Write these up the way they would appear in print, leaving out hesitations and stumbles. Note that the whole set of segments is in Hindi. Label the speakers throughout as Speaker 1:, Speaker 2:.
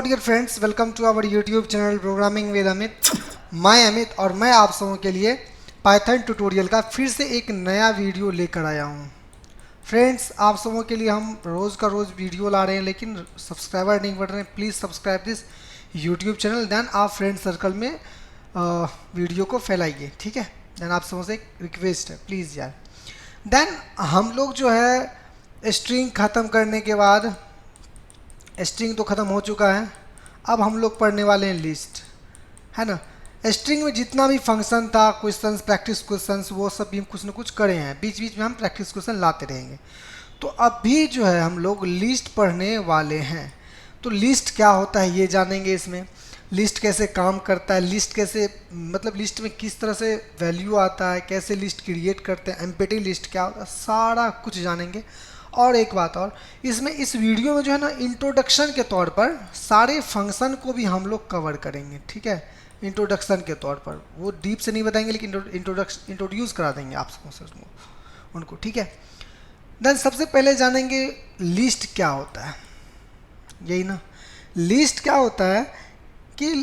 Speaker 1: Dear friends, welcome to our YouTube channel programming with Amit. मैं अमित और मैं आप सबों के लिए पाइथन ट्यूटोरियल का फिर से एक नया वीडियो लेकर आया हूँ। फ्रेंड्स, आप सबों के लिए हम रोज़ का रोज़ वीडियो ला रहे हैं, लेकिन सब्सक्राइबर नहीं बढ़ रहे हैं। Please subscribe this YouTube channel, then आप फ्रेंड सर्कल में वीडियो को फैलाइए, ठीक है। देन आप सबों से एक रिक्वेस्ट है, प्लीज़ यार। देन हम लोग जो है स्ट्रिंग ख़त्म करने के बाद, स्ट्रिंग तो ख़त्म हो चुका है, अब हम लोग पढ़ने वाले हैं लिस्ट, है ना। स्ट्रिंग में जितना भी फंक्शन था, क्वेश्चंस, प्रैक्टिस क्वेश्चंस, वो सब भी हम कुछ ना कुछ करे हैं। बीच बीच में हम प्रैक्टिस क्वेश्चन लाते रहेंगे। तो अभी जो है हम लोग लिस्ट पढ़ने वाले हैं। तो लिस्ट क्या होता है ये जानेंगे। इसमें लिस्ट कैसे काम करता है, लिस्ट कैसे, मतलब लिस्ट में किस तरह से वैल्यू आता है, कैसे लिस्ट क्रिएट करते हैं, एम्प्टी लिस्ट क्या होता है, सारा कुछ जानेंगे। और एक बात और, इसमें इस वीडियो में जो है ना, इंट्रोडक्शन के तौर पर सारे फंक्शन को भी हम लोग कवर करेंगे, ठीक है। इंट्रोडक्शन के तौर पर वो डीप से नहीं बताएंगे, लेकिन इंट्रोड्यूस करा देंगे आप सबको उनको, ठीक है। देन सबसे पहले जानेंगे लिस्ट क्या होता है, यही ना। लिस्ट क्या होता है कि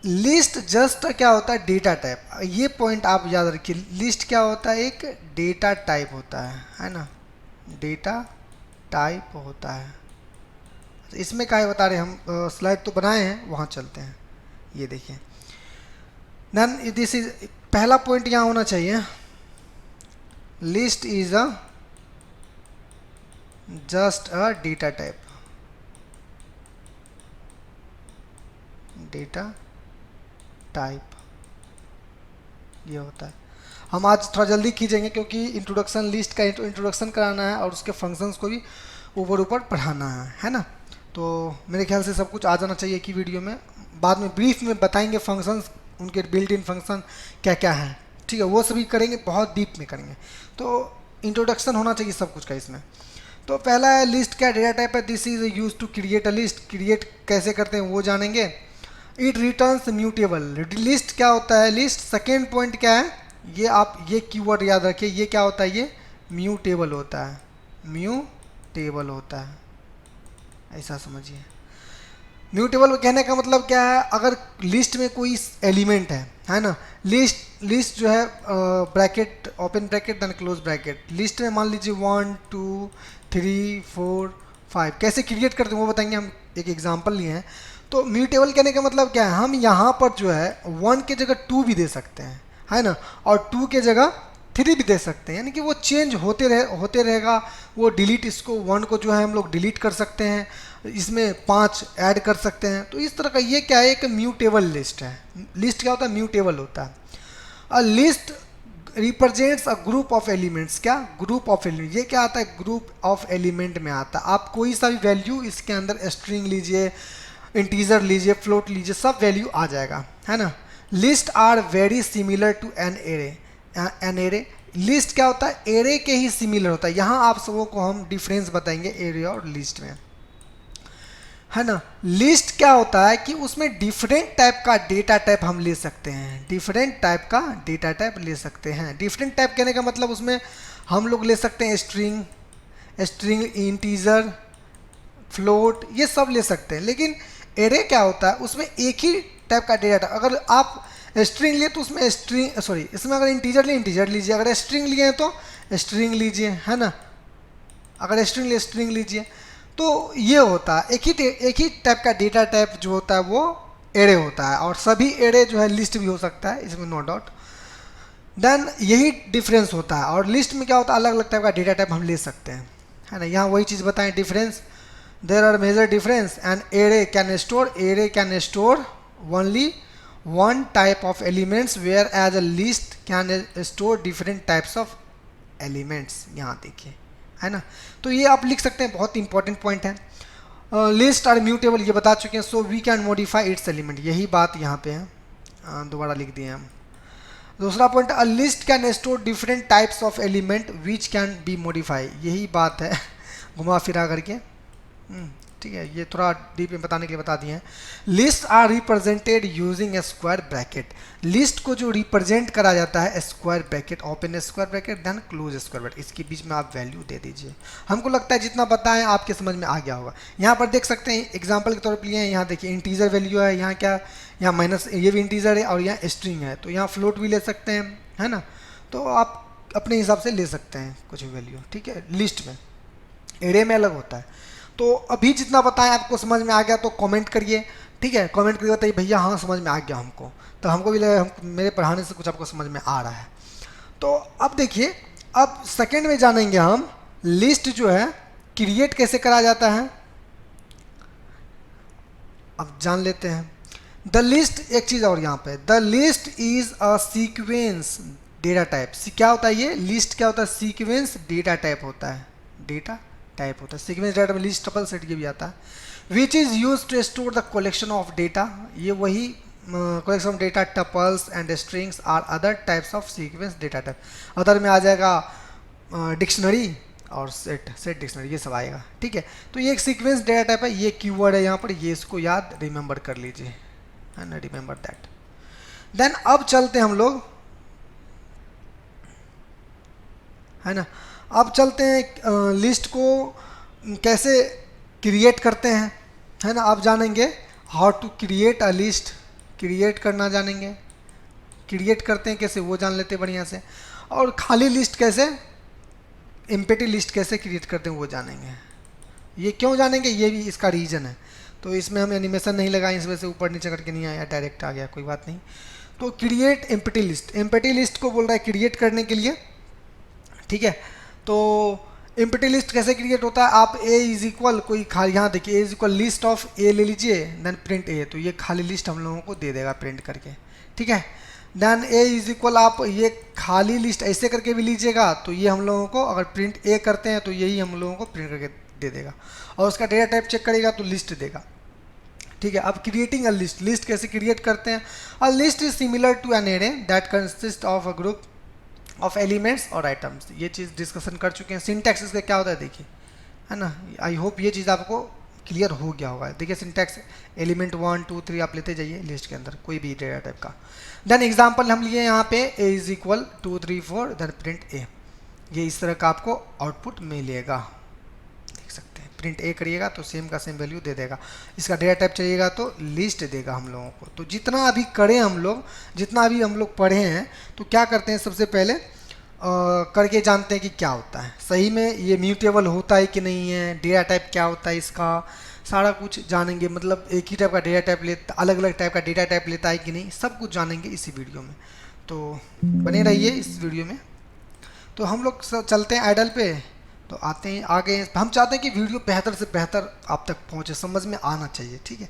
Speaker 1: लिस्ट जस्ट क्या होता है, डेटा टाइप। ये पॉइंट आप याद रखिए, लिस्ट क्या होता है, एक डेटा टाइप होता है ना। डेटा टाइप होता है। इसमें क्या है बता रहे हम, स्लाइड तो बनाए हैं, वहाँ चलते हैं। ये देखिए, देन दिस इज पहला पॉइंट यहाँ होना चाहिए, list is a just a data type. Data type ये होता है। हम आज थोड़ा जल्दी खींचेंगे क्योंकि इंट्रोडक्शन, लिस्ट का इंट्रोडक्शन कराना है और उसके फंक्शंस को भी ऊपर ऊपर पढ़ाना है ना। तो मेरे ख्याल से सब कुछ आ जाना चाहिए कि वीडियो में। बाद में ब्रीफ में बताएंगे फंक्शंस, उनके बिल्ट इन फंक्शन क्या क्या है, ठीक है। वो सभी करेंगे, बहुत डीप में करेंगे। तो इंट्रोडक्शन होना चाहिए सब कुछ का इसमें। तो पहला है लिस्ट क्या डेटा टाइप है, this is use to create a list. Create कैसे करते हैं वो जानेंगे। It returns mutable. लिस्ट क्या होता है, लिस्ट। सेकेंड पॉइंट क्या है, ये आप ये कीवर्ड याद रखिए, ये क्या होता है, ये म्यूटेबल होता है। म्यूटेबल होता है, ऐसा समझिए। म्यूटेबल कहने का मतलब क्या है, अगर लिस्ट में कोई एलिमेंट है ना। लिस्ट जो है bracket, open bracket then close bracket. List में मान लीजिए 1 2 3 4 5 कैसे क्रिएट करते हैं वो बताएंगे। हम एक एग्जांपल लिए हैं। तो म्यूटेबल कहने का मतलब क्या है, हम यहाँ पर जो है 1 के जगह 2 भी दे सकते हैं, है ना। और 2 के जगह 3 भी दे सकते हैं, यानी कि वो चेंज होते रहेगा। वो डिलीट, इसको 1 को जो है हम लोग डिलीट कर सकते हैं, इसमें 5 ऐड कर सकते हैं। तो इस तरह का ये क्या है, एक म्यूटेबल लिस्ट है। लिस्ट क्या होता है, म्यूटेबल होता है। A list represents a group of elements. क्या, ग्रुप ऑफ एलिमेंट। ये क्या आता है, ग्रुप ऑफ एलिमेंट में आता है। आप कोई सा भी वैल्यू इसके अंदर, स्ट्रिंग लीजिए, इंटीजर लीजिए, फ्लोट लीजिए, सब वैल्यू आ जाएगा, है ना। List are very similar to an array. An array, list क्या होता है, एरे के ही सिमिलर होता है। यहाँ आप सबों को हम डिफरेंस बताएंगे एरे और लिस्ट में, है ना। लिस्ट क्या होता है कि उसमें डिफरेंट टाइप का डेटा टाइप हम ले सकते हैं। डिफरेंट टाइप का डेटा टाइप ले सकते हैं। डिफरेंट टाइप कहने का मतलब उसमें हम लोग ले सकते हैं स्ट्रिंग, इंटीजर, फ्लोट, ये सब ले सकते हैं। लेकिन एरे क्या होता है, उसमें एक ही टाइप का डेटा। अगर आप स्ट्रिंग लिए तो उसमें स्ट्रिंग, सॉरी, इसमें अगर इंटीजर लिए इंटीजर लीजिए, अगर स्ट्रिंग लिए हैं तो स्ट्रिंग लीजिए, है ना। अगर स्ट्रिंग लिए स्ट्रिंग लीजिए। तो ये होता है एक ही टाइप का डेटा टाइप जो होता है वो एरे होता है। और सभी एरे जो है लिस्ट भी हो सकता है, इसमें नो डाउट। देन यही डिफरेंस होता है। और लिस्ट में क्या होता है, अलग अलग टाइप का डेटा टाइप हम ले सकते हैं, है ना। यहाँ वही चीज़ बताएं, difference. There are major difference and array can store only one type of elements whereas a list can store different types of elements। यहाँ देखिए, है ना। तो ये आप लिख सकते हैं, बहुत इंपॉर्टेंट पॉइंट है। लिस्ट और म्यूटेबल ये बता चुके हैं। So we can modify its element, यही बात यहाँ पे है, दोबारा लिख दिए हम। दूसरा point, a list can store different types of element which can be modify, यही बात है घुमा फिरा करके, ठीक है, ये थोड़ा डीप में बताने के लिए बता दिए हैं। List are represented using a square bracket, list को जो रिप्रेजेंट करा जाता है square bracket, open square bracket then close square bracket, इसके बीच में आप वैल्यू दे दीजिए। हमको लगता है जितना बताएं आपके समझ में आ गया होगा। यहाँ पर देख सकते हैं एग्जाम्पल के तौर पर लिए हैं, यहाँ देखिए इंटीजर वैल्यू है, यहाँ क्या, यहाँ माइनस, ये भी इंटीजर है और यहाँ स्ट्रिंग है, तो यहाँ फ्लोट भी ले सकते हैं, है ना। तो आप अपने हिसाब से ले सकते हैं कुछ भी वैल्यू, ठीक है। लिस्ट में, एरे में अलग होता है। तो अभी जितना बताएं आपको समझ में आ गया तो कमेंट करिए, ठीक है, कमेंट करके बताइए भैया हाँ समझ में आ गया हमको, तो हमको भी लगा मेरे पढ़ाने से कुछ आपको समझ में आ रहा है। तो अब देखिए, अब सेकंड में जानेंगे हम लिस्ट जो है क्रिएट कैसे करा जाता है, अब जान लेते हैं। द लिस्ट, एक चीज़ और यहाँ पे, the list is a sequence data type. क्या होता है ये लिस्ट, क्या होता है, सीक्वेंस डेटा टाइप होता है, डेटा टाइप होता है सीक्वेंस डेटा में लिस्ट टपल सेट ये भी आता है। Which is use to store the collection of data, ये वही collection of data, tuples and strings are other types of sequence data type. Other में आ जाएगा डिक्शनरी और सेट डिक्शनरी, ये सब आएगा, ठीक है। तो ये एक सीक्वेंस डेटा टाइप है, ये कीवर्ड है यहाँ पर, ये इसको याद रिमेंबर कर लीजिए, है ना, रिमेंबर दैट। देन अब चलते हैं हम लोग, है ना, अब चलते हैं लिस्ट को कैसे क्रिएट करते हैं, है ना। आप जानेंगे how to create a list, create करना जानेंगे, क्रिएट करते हैं कैसे वो जान लेते हैं बढ़िया से, और खाली लिस्ट कैसे, एम्प्टी लिस्ट कैसे क्रिएट करते हैं वो जानेंगे। ये क्यों जानेंगे, ये भी इसका रीज़न है, तो इसमें हम एनिमेशन नहीं लगाए, इस वजह से ऊपर नीचे करके नहीं आया, डायरेक्ट आ गया, कोई बात नहीं। तो create empty list, empty list को बोल रहा है क्रिएट करने के लिए, ठीक है। तो एम्प्टी लिस्ट कैसे क्रिएट होता है, आप ए इज इक्वल कोई खाली, यहाँ देखिए ए इज इक्वल लिस्ट ऑफ ए ले लीजिए, देन प्रिंट ए, तो ये खाली लिस्ट हम लोगों को दे देगा प्रिंट करके, ठीक है। देन ए इज इक्वल, आप ये खाली लिस्ट ऐसे करके भी लीजिएगा, तो ये हम लोगों को अगर प्रिंट ए करते हैं तो यही हम लोगों को प्रिंट करके दे देगा, और उसका डेटा टाइप चेक करेगा तो लिस्ट देगा, ठीक है। अब क्रिएटिंग अ लिस्ट, लिस्ट कैसे क्रिएट करते हैं, a list is similar to an array that consist of a group of elements और आइटम्स, ये चीज़ डिस्कशन कर चुके हैं। सिंटैक्स इसका क्या होता है देखिए, है ना, आई होप ये चीज़ आपको क्लियर हो गया होगा। देखिए सिंटैक्स, एलिमेंट 1 2 3 आप लेते जाइए लिस्ट के अंदर कोई भी डेटा टाइप का। देन एग्जांपल हम लिए यहाँ पे ए इज इक्वल 2 3 4 देन प्रिंट ए, ये इस तरह का आपको आउटपुट मिलेगा, देख सकते हैं। प्रिंट ए करिएगा तो सेम का सेम वैल्यू दे देगा, इसका डेटा टाइप चाहिएगा तो लिस्ट देगा हम लोगों को। तो जितना अभी करें हम लोग, जितना अभी हम लोग पढ़े हैं, तो क्या करते हैं सबसे पहले करके जानते हैं कि क्या होता है, सही में ये म्यूटेबल होता है कि नहीं है, डेटा टाइप क्या होता है इसका, सारा कुछ जानेंगे। मतलब एक ही टाइप का डेटा टाइप लेता, अलग अलग टाइप का डेटा टाइप लेता है कि नहीं, सब कुछ जानेंगे इसी वीडियो में, तो बने रहिए इस वीडियो में। तो हम लोग चलते हैं आइडल पे, तो आते हैं आगे। हम चाहते हैं कि वीडियो बेहतर से बेहतर आप तक पहुँचे, समझ में आना चाहिए, ठीक है।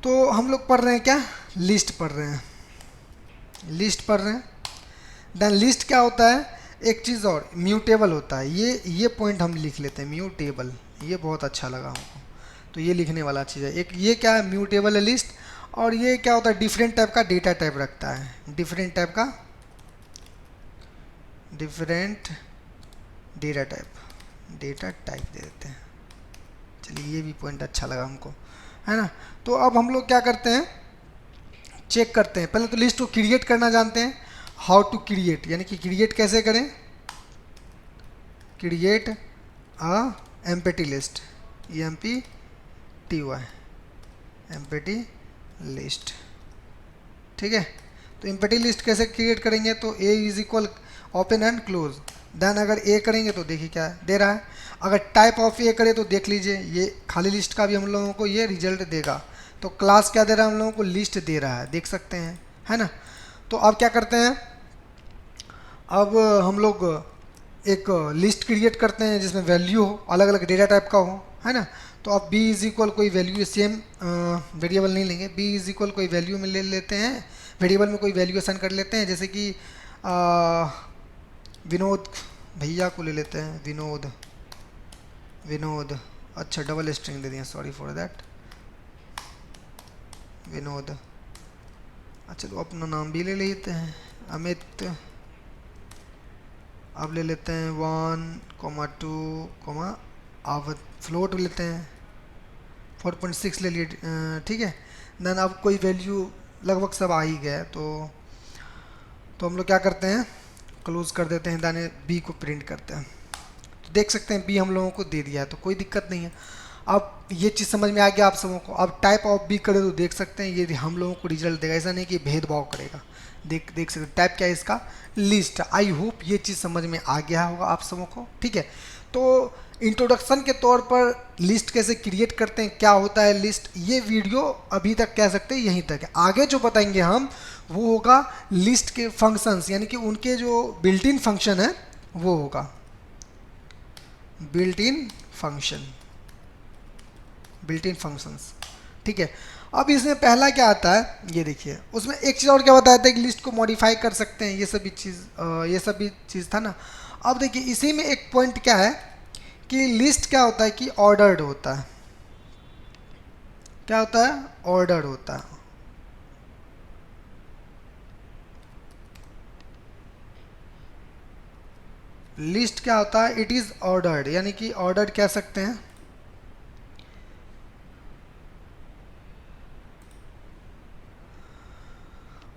Speaker 1: तो हम लोग पढ़ रहे हैं क्या, लिस्ट पढ़ रहे हैं, लिस्ट पढ़ रहे हैं। देन लिस्ट क्या होता है, एक चीज़ और म्यूटेबल होता है, ये पॉइंट हम लिख लेते हैं, म्यूटेबल, ये बहुत अच्छा लगा हमको, तो ये लिखने वाला चीज़ है। एक ये क्या है, म्यूटेबल है लिस्ट, और ये क्या होता है, डिफरेंट टाइप का डेटा टाइप रखता है, डिफरेंट टाइप का, डिफरेंट डेटा टाइप दे देते हैं। चलिए ये भी पॉइंट अच्छा लगा हमको, है ना। तो अब हम लोग क्या करते हैं, चेक करते हैं। पहले तो लिस्ट को क्रिएट करना जानते हैं, हाउ टू क्रिएट, यानी कि क्रिएट कैसे करें, create a empty list, EMPTY, empty list, ठीक है। तो एम्प्टी लिस्ट कैसे क्रिएट करेंगे, तो a is equal open and close, then अगर ए करेंगे तो देखिए क्या दे रहा है, अगर टाइप ऑफ ए करे तो देख लीजिए ये खाली लिस्ट का भी हम लोगों को ये रिजल्ट देगा। तो क्लास क्या दे रहा है, हम लोगों को लिस्ट दे रहा है, देख सकते हैं, है ना। तो अब क्या करते हैं, अब हम लोग एक लिस्ट क्रिएट करते हैं जिसमें वैल्यू हो, अलग अलग डेटा टाइप का हो, है ना। तो अब b इज इक्वल कोई वैल्यू, सेम वेरिएबल नहीं लेंगे, b इज इक्वल कोई वैल्यू में ले लेते हैं, वेरिएबल में कोई वैल्यू असाइन कर लेते हैं, जैसे कि विनोद भैया को ले लेते हैं, विनोद, अच्छा डबल स्ट्रिंग दे दिया, सॉरी फॉर दैट, विनोद। अच्छा तो अपना नाम भी ले लेते हैं, अमित। अब ले लेते हैं 1, 2, अब फ्लोट लेते हैं, 4.6 ले लिए, ठीक है। देन अब कोई वैल्यू लगभग सब आ ही गया है, तो हम लोग क्या करते हैं, क्लोज कर देते हैं, देन बी को प्रिंट करते हैं। तो देख सकते हैं बी हम लोगों को दे दिया है, तो कोई दिक्कत नहीं है। अब ये चीज़ समझ में आ गया आप सबों को। अब टाइप ऑफ बी करे तो देख सकते हैं ये हम लोगों को रिजल्ट देगा, ऐसा नहीं कि भेदभाव करेगा। देख सकते टाइप क्या है इसका, लिस्ट। आई होप ये चीज़ समझ में आ गया होगा आप सबों को, ठीक है। तो इंट्रोडक्शन के तौर पर लिस्ट कैसे क्रिएट करते हैं, क्या होता है लिस्ट, ये वीडियो अभी तक कह सकते हैं यहीं तक है। आगे जो बताएंगे हम वो होगा लिस्ट के फंक्शंस, यानी कि उनके जो बिल्ट इन फंक्शन है वो होगा built in function, built in functions, ठीक है। अब इसमें पहला क्या आता है ये देखिए, उसमें एक चीज़ और क्या बताया था कि लिस्ट को मॉडिफाई कर सकते हैं, ये सब भी चीज़ था ना। अब देखिए इसी में एक पॉइंट क्या है कि लिस्ट क्या होता है कि ऑर्डर्ड होता है, क्या होता है, ऑर्डर्ड होता है। लिस्ट क्या होता है, इट इज़ ऑर्डर्ड, यानी कि ऑर्डर्ड कह सकते हैं।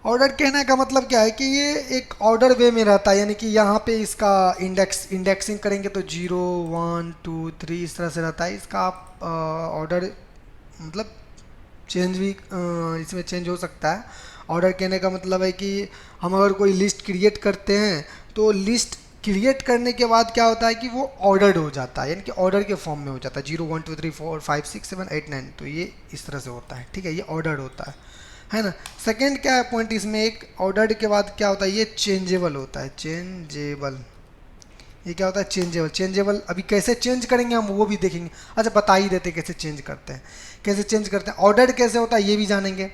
Speaker 1: ऑर्डर कहने का मतलब क्या है कि ये एक ऑर्डर वे में रहता है, यानी कि यहाँ पे इसका इंडेक्सिंग करेंगे तो 0 1 2 3 इस तरह से रहता है। इसका आप ऑर्डर मतलब चेंज भी इसमें चेंज हो सकता है। ऑर्डर कहने का मतलब है कि हम अगर कोई लिस्ट क्रिएट करते हैं तो लिस्ट क्रिएट करने के बाद क्या होता है कि वो ऑर्डर्ड हो जाता है, यानी कि ऑर्डर के फॉर्म में हो जाता है, 0 1 2 3 4 5 6 7 8 9, तो ये इस तरह से होता है, ठीक है। ये ऑर्डर्ड होता है ना। सेकंड क्या है पॉइंट इसमें, एक ऑर्डर्ड के बाद क्या होता है, ये चेंजेबल होता है, चेंजेबल। ये क्या होता है, चेंजेबल। चेंजेबल अभी कैसे चेंज करेंगे हम वो भी देखेंगे। अच्छा बता ही देते कैसे चेंज करते हैं, कैसे चेंज करते हैं। ऑर्डर्ड कैसे होता है ये भी जानेंगे,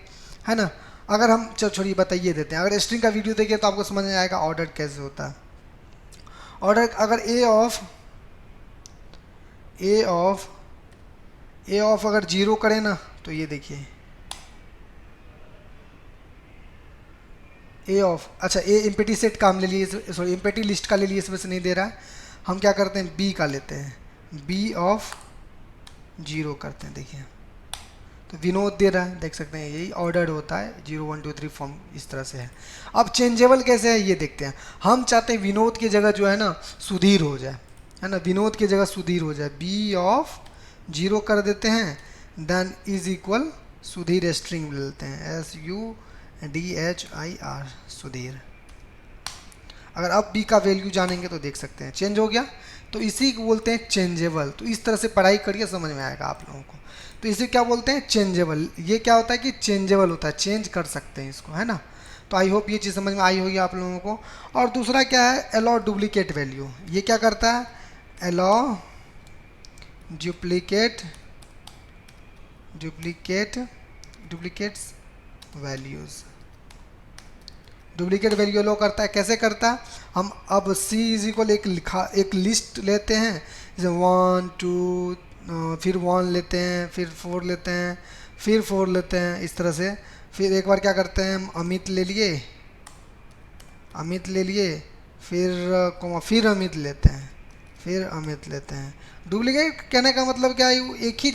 Speaker 1: है ना। अगर हम छोड़िए बताइए देते हैं, अगर स्ट्रिंग का वीडियो देखिए तो आपको समझ में आएगा ऑर्डर्ड कैसे होता है। ऑर्डर अगर ए ऑफ अगर 0 करें ना तो ये देखिए ए ऑफ, अच्छा ए एम्प्टी सेट का हम ले लिए, सॉरी एम्प्टी लिस्ट का ले लिए, इसमें से नहीं दे रहा है। हम क्या करते हैं, बी का लेते हैं, बी ऑफ 0 करते हैं, देखिए तो विनोद दे रहा है, देख सकते हैं यही ऑर्डर्ड होता है, 0 1 2 3 फॉर्म इस तरह से है। अब चेंजेबल कैसे है ये देखते हैं। हम चाहते हैं विनोद की जगह जो है ना सुधीर हो जाए, है ना, विनोद की जगह सुधीर हो जाए, बी ऑफ 0 कर देते हैं, then is equal Sudhir string लेते हैं, SUDHIR सुधीर। अगर अब बी का वैल्यू जानेंगे तो देख सकते हैं चेंज हो गया, तो इसी को बोलते हैं चेंजेबल। तो इस तरह से पढ़ाई करिए, समझ में आएगा आप लोगों को। तो इसे क्या बोलते हैं, चेंजेबल। ये क्या होता है कि चेंजेबल होता है, चेंज कर सकते हैं इसको, है ना। तो आई होप ये चीज़ समझ में आई होगी आप लोगों को। और दूसरा क्या है, अलाउ डुप्लीकेट वैल्यू। ये क्या करता है, allow duplicate duplicates values. Duplicate value लो करता है, कैसे करता है, हम अब सी इज इक्वल एक लिस्ट लेते हैं, जैसे 1 2 फिर 1 लेते हैं, फिर 4 लेते हैं, फिर 4 लेते हैं, इस तरह से। फिर एक बार क्या करते हैं, हम अमित ले लिए, फिर अमित लेते हैं, फिर अमित लेते हैं। डुप्लीकेट कहने का मतलब क्या है, एक ही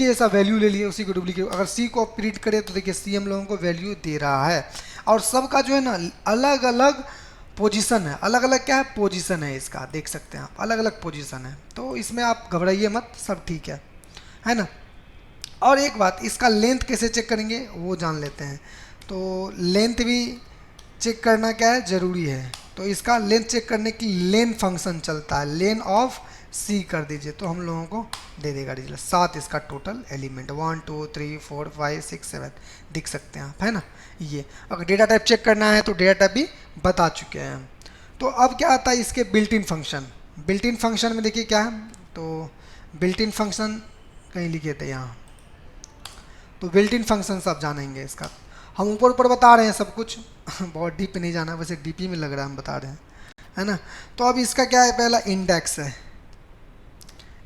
Speaker 1: जैसा वैल्यू ले लिए, उसी को डुप्लीकेट। अगर सी को प्रिंट करें तो देखिए सी हम लोगों को वैल्यू दे रहा है, और सबका जो है ना अलग अलग पोजीशन है, अलग अलग क्या है, पोजीशन है इसका, देख सकते हैं आप अलग अलग पोजीशन है। तो इसमें आप घबराइए मत, सब ठीक है ना। और एक बात, इसका लेंथ कैसे चेक करेंगे वो जान लेते हैं। तो लेंथ भी चेक करना क्या है, ज़रूरी है। तो इसका लेंथ चेक करने की लेन फंक्शन चलता है, लेन ऑफ सी कर दीजिए तो हम लोगों को दे देगा रिजल्ट। 7 इसका टोटल एलिमेंट, 1 2 3 4 5 6 7 दिख सकते हैं आप, है ना। ये अगर डेटा टाइप चेक करना है तो डेटा टाइप भी बता चुके हैं हम। तो अब क्या आता है इसके built in function. Built in function में देखिए क्या है, तो बिल्ट इन फंक्शन कहीं लिखे थे यहाँ, तो बिल्ट इन फंक्शन आप जानेंगे इसका। हम ऊपर ऊपर बता रहे हैं सब कुछ बहुत डीप नहीं जाना, वैसे डीपी में लग रहा है हम बता रहे हैं, है ना। तो अब इसका क्या है, पहला इंडेक्स है,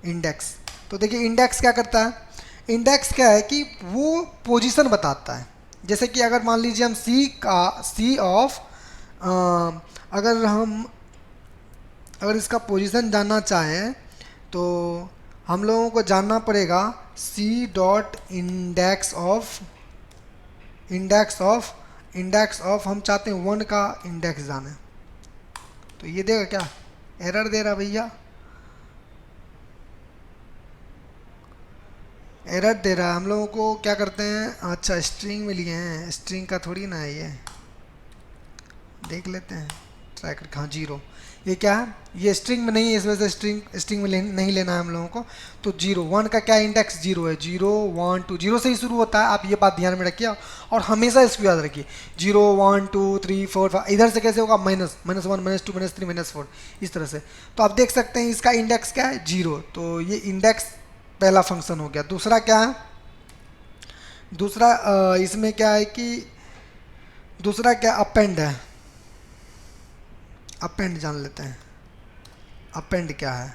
Speaker 1: इंडेक्स। तो देखिए इंडेक्स क्या करता है, इंडेक्स क्या है कि वो पोजीशन बताता है। जैसे कि अगर मान लीजिए हम सी ऑफ अगर इसका पोजीशन जानना चाहें तो हम लोगों को जानना पड़ेगा सी डॉट इंडेक्स ऑफ हम चाहते हैं 1 का इंडेक्स जाने। तो ये देगा क्या, एरर दे रहा भैया, एरर दे रहा है। हम लोगों को क्या करते हैं, अच्छा स्ट्रिंग में लिए हैं, स्ट्रिंग का थोड़ी ना है ये, देख लेते हैं ट्राई करके। हाँ 0, ये क्या है, ये स्ट्रिंग में नहीं है, इस वजह से स्ट्रिंग में नहीं लेना है हम लोगों को। तो 0 1 का क्या इंडेक्स 0 है, 0 1 2 0 से ही शुरू होता है, आप ये बात ध्यान में रखिए और हमेशा इसको याद रखिए। 0 1 2 3 4 5 इधर से कैसे होगा, माइनस -1 -2 -3 -4 इस तरह से। तो आप देख सकते हैं इसका इंडेक्स क्या है 0, तो ये इंडेक्स पहला फंक्शन हो गया। दूसरा क्या है, दूसरा इसमें क्या है कि दूसरा क्या अपेंड है, अपेंड जान लेते हैं। अपेंड क्या है,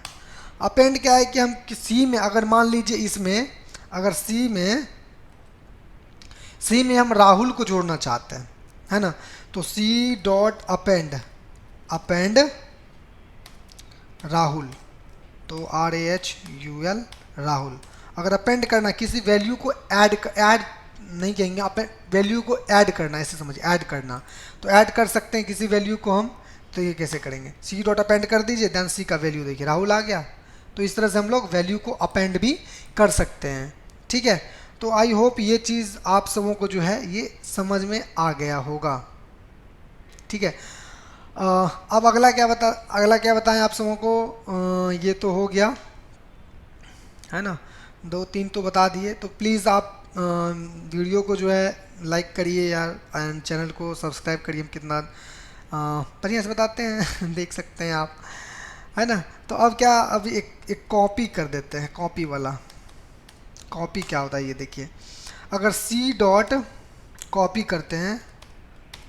Speaker 1: अपेंड क्या है कि हम सी में अगर मान लीजिए इसमें अगर सी में हम राहुल को जोड़ना चाहते हैं, है ना, तो सी डॉट अपेंड राहुल, तो RAHUL राहुल। अगर अपेंड करना किसी वैल्यू को ऐड नहीं कहेंगे, आप वैल्यू को ऐड करना, ऐसे समझिए ऐड करना, तो ऐड कर सकते हैं किसी वैल्यू को हम। तो ये कैसे करेंगे, सी डॉट अपेंड कर दीजिए, देन सी का वैल्यू देखिए राहुल आ गया। तो इस तरह से हम लोग वैल्यू को अपेंड भी कर सकते हैं, ठीक है। तो आई होप ये चीज़ आप सबों को जो है ये समझ में आ गया होगा, ठीक है। अब अगला क्या बताएं आप सबों को, ये तो हो गया है ना, 2-3 तो बता दिए। तो प्लीज़ आप वीडियो को जो है लाइक करिए यार, एंड चैनल को सब्सक्राइब करिए। हम कितना बढ़िया से बताते हैं देख सकते हैं आप, है ना। तो अब क्या, अब एक कॉपी कर देते हैं, कॉपी वाला। कॉपी क्या होता है ये देखिए, अगर सी डॉट कॉपी करते हैं,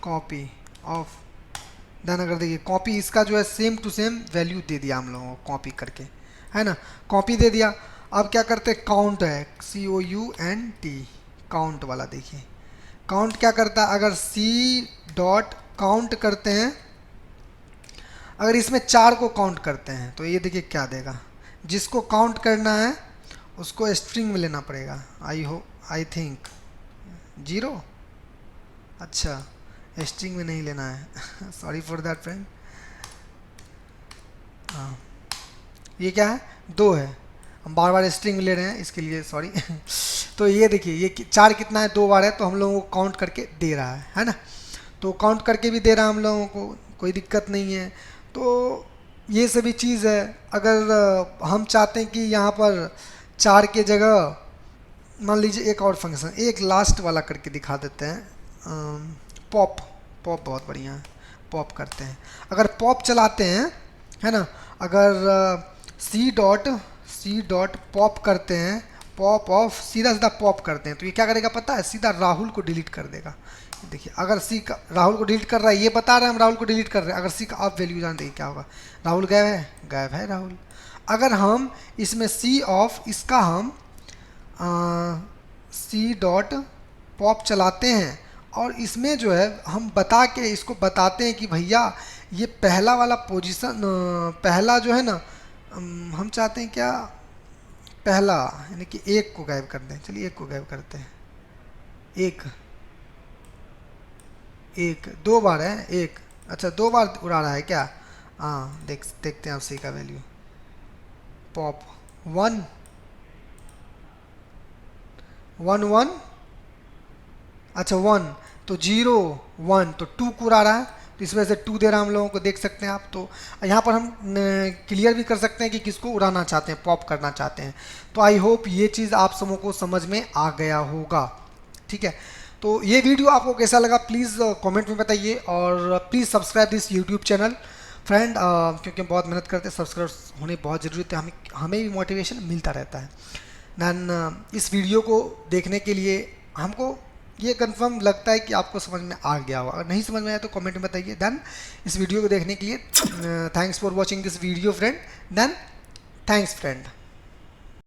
Speaker 1: कॉपी ऑफ, देन अगर देखिए कॉपी इसका जो है सेम टू सेम वैल्यू दे दिया हम लोगों को कॉपी करके, है ना, कॉपी दे दिया। अब क्या करते हैं, काउंट है, COUNT, काउंट वाला देखिए, काउंट क्या करता है, अगर सी डॉट काउंट करते हैं, अगर इसमें 4 को काउंट करते हैं तो ये देखिए क्या देगा। जिसको काउंट करना है उसको स्ट्रिंग में लेना पड़ेगा, आई थिंक 0, अच्छा स्ट्रिंग में नहीं लेना है सॉरी फॉर दैट फ्रेंड। हाँ ये क्या है, 2 है, हम बार बार स्ट्रिंग ले रहे हैं इसके लिए सॉरी तो ये देखिए ये 4 कितना है, 2 बार है, तो हम लोगों को काउंट करके दे रहा है ना। तो काउंट करके भी दे रहा है हम लोगों को, कोई दिक्कत नहीं है। तो ये सभी चीज़ है। अगर हम चाहते हैं कि यहाँ पर 4 के जगह मान लीजिए एक और फंक्शन, एक लास्ट वाला करके दिखा देते हैं, पॉप बहुत बढ़िया है, पॉप करते हैं। अगर पॉप चलाते हैं, है ना, अगर सी डॉट पॉप करते हैं, पॉप ऑफ सीधा पॉप करते हैं, तो ये क्या करेगा पता है, सीधा राहुल को डिलीट कर देगा। देखिए अगर सी का राहुल को डिलीट कर रहा है, ये बता रहे हैं हम राहुल को डिलीट कर रहे हैं। अगर सी का आप वैल्यू जान देखिए क्या होगा, राहुल गायब है राहुल। अगर हम इसमें सी ऑफ इसका हम सी डॉट पॉप चलाते हैं और इसमें जो है हम बता के इसको बताते हैं कि भैया ये पहला वाला पोजीशन, पहला जो है ना, हम चाहते हैं क्या, पहला यानी कि 1 को गायब कर दें। चलिए 1 को गायब करते हैं, एक 2 बार है, 1, अच्छा 2 बार उड़ा रहा है क्या, हाँ देखते हैं आप सी का वैल्यू, पॉप 1 1 1, अच्छा 1, तो 0 1, तो 2 को उड़ा रहा है, तो इस वजह से 2 दे रहा हम लोगों को, देख सकते हैं आप। तो यहाँ पर हम क्लियर भी कर सकते हैं कि किसको उड़ाना चाहते हैं, पॉप करना चाहते हैं। तो आई होप ये चीज़ आप सबों को समझ में आ गया होगा, ठीक है। तो ये वीडियो आपको कैसा लगा प्लीज़ कमेंट में बताइए, और please subscribe this YouTube channel friend, क्योंकि हम बहुत मेहनत करते हैं, सब्सक्राइब होने बहुत ज़रूरी है, हमें भी मोटिवेशन मिलता रहता है। दैन इस वीडियो को देखने के लिए हमको ये कंफर्म लगता है कि आपको समझ में आ गया होगा, अगर नहीं समझ में आया तो कमेंट में बताइए। देन इस वीडियो को देखने के लिए thanks for watching this video friend, then thanks friend.